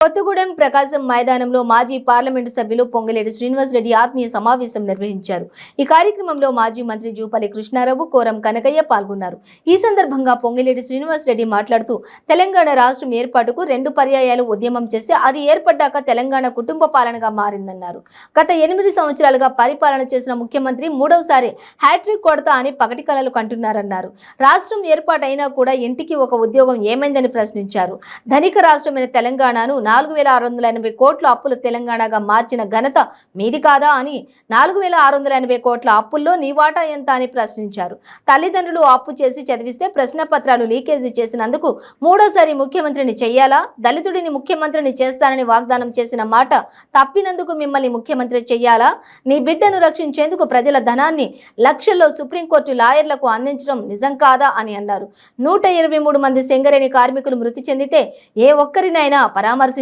కొత్తగూడెం ప్రకాశం మైదానంలో మాజీ పార్లమెంటు సభ్యులు పొంగిలేటి శ్రీనివాస్ రెడ్డి ఆత్మీయ సమావేశం నిర్వహించారు. ఈ కార్యక్రమంలో మాజీ మంత్రి జూపల్లి కృష్ణారావు, కోరం కనకయ్య పాల్గొన్నారు. ఈ సందర్భంగా పొంగిలేటి శ్రీనివాస్ రెడ్డి మాట్లాడుతూ తెలంగాణ రాష్ట్రం ఏర్పాటుకు 2 పర్యాయాలు ఉద్యమం చేసి అది ఏర్పడ్డాక తెలంగాణ కుటుంబ పాలనగా మారిందన్నారు. గత 8 సంవత్సరాలుగా పరిపాలన చేసిన ముఖ్యమంత్రి 3వసారి హ్యాట్రిక్ కొడతా అని పగటి కలలు కంటున్నారన్నారు. రాష్ట్రం ఏర్పాటైనా కూడా ఇంటికి ఒక ఉద్యోగం ఏమైందని ప్రశ్నించారు. ధనిక రాష్ట్రమైన తెలంగాణను 4680 కోట్ల అప్పులు తెలంగాణగా మార్చిన ఘనత మీది కాదా అని 4680 కోట్ల అప్పుల్లో నీ వాటా ఎంత అని ప్రశ్నించారు. తల్లిదండ్రులు అప్పు చేసి చదివిస్తే ప్రశ్నపత్రాలు లీకేజీ చేసినందుకు 3వసారి ముఖ్యమంత్రిని చెయ్యాలా? దళితుడిని ముఖ్యమంత్రిని చేస్తానని వాగ్దానం చేసిన మాట తప్పినందుకు మిమ్మల్ని ముఖ్యమంత్రి చెయ్యాలా? నీ బిడ్డను రక్షించేందుకు ప్రజల ధనాన్ని లక్షల్లో సుప్రీంకోర్టు లాయర్లకు అందించడం నిజం కాదా అని అన్నారు. 123 మంది సింగరేణి కార్మికులు మృతి చెందితే ఏ ఒక్కరినైనా పరామర్శించారా?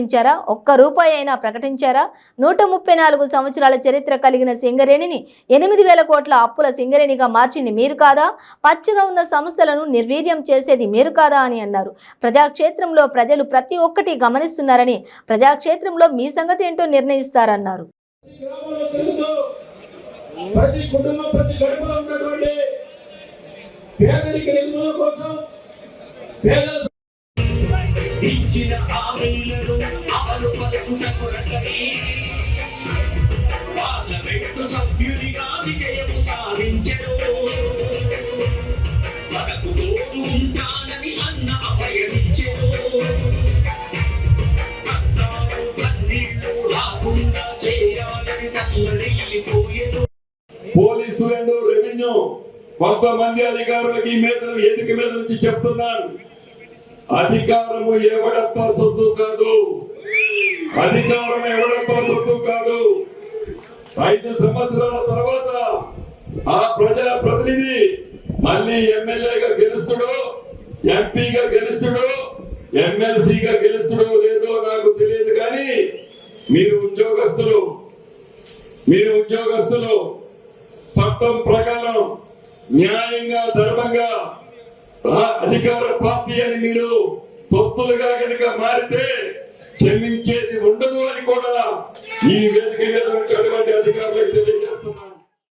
ఒక్క రూపాయి అయినా ప్రకటించారా? 134 సంవత్సరాల చరిత్ర కలిగిన సింగరేణిని 8000 కోట్ల అప్పుల సింగరేణిగా మార్చింది మీరు కాదా? పచ్చగా ఉన్న సంస్థలను నిర్వీర్యం చేసేది మీరు కాదా అని అన్నారు. ప్రజాక్షేత్రంలో ప్రజలు ప్రతి ఒక్కటి గమనిస్తున్నారని, ప్రజాక్షేత్రంలో మీ సంగతి ఏంటో నిర్ణయిస్తారన్నారు. ఇచ్చిన హామీలను అమలు పరచుట కొరకై పార్లమెంటు సభ్యునిగా విజయము సాధించెను. మనకు తోడు ఉంటానని అన్న అభయమిచ్చెను. కష్టాలు కన్నీళ్లు రాకుండా చేయాలని తల్లడిల్లిపోయెను. పోలీసు అండ్ రెవెన్యూ కొంతమంది అధికారులకి వేదిక మీద నుంచి చెప్తున్నారు, అధికారము ఎవడప్ప సొత్తు కాదు, అధికారం ఎవడప్ప సొత్తు కాదు. 5 సంవత్సరాల తర్వాత ఆ ప్రజా ప్రతినిధి మళ్ళీ ఎమ్మెల్యేగా గెలుస్తాడో, ఎంపీగా గెలుస్తాడో, ఎమ్మెల్సీగా గెలుస్తాడో లేదో నాకు తెలియదు. కానీ మీరు ఉద్యోగస్తులు చట్టం ప్రకారం న్యాయంగా ధర్మంగా అధికార పార్టీ అని మీరు తొత్తులుగా కనుక మారితే క్షమించేది ఉండదు అని కూడా ఈ వేదిక మీద అటువంటి అధికారులకు తెలియజేస్తారు.